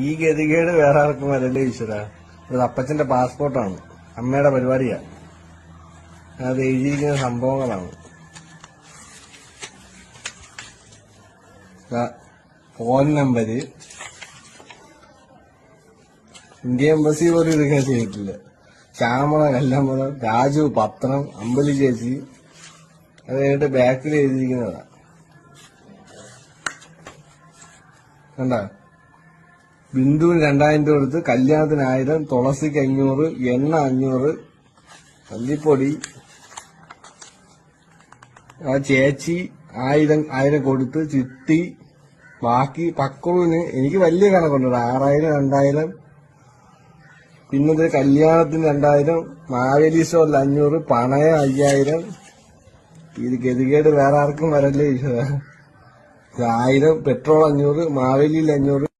ഈ ഗതികേട് വേറെ ആർക്കും വരല്ലേ ഈശ്വര. ഇത് അപ്പച്ചന്റെ പാസ്പോർട്ടാണ്, അമ്മയുടെ പരിപാടിയാ. അത് എഴുതിയിരിക്കുന്ന സംഭവങ്ങളാണ്. ഫോൺ നമ്പര് ഇന്ത്യ എംബസി പോലും ഇതൊക്കെ ചെയ്തിട്ടില്ല. ശ്യാമള, കല്ലമ്പളം, രാജു, പത്രം, അമ്പലി ചേച്ചി, അത് കഴിഞ്ഞിട്ട് ബാക്കിൽ എഴുതിയിരിക്കുന്നതാ. കണ്ട, ബിന്ദുവിന് 2000 രൂപ കൊടുത്ത് കല്യാണത്തിന് 1000, തുളസിക്ക് 500, എണ്ണ 500, മല്ലിപ്പൊടി. ആ ചേച്ചി 1000 കൊടുത്ത് ചിട്ടി. ബാക്കി പക്രുവിന് എനിക്ക് വലിയ കണക്കുണ്ട്, 6000, 2000. പിന്നെ കല്യാണത്തിന് 2000, മാവേലി സ്റ്റോറിൽ 500, പണയം 5000. ഇത് ഗതികേട് വേറെ ആർക്കും വരല്ലേ ഈശ്വര. 1000, പെട്രോൾ 500, മാവേലിയിൽ 500.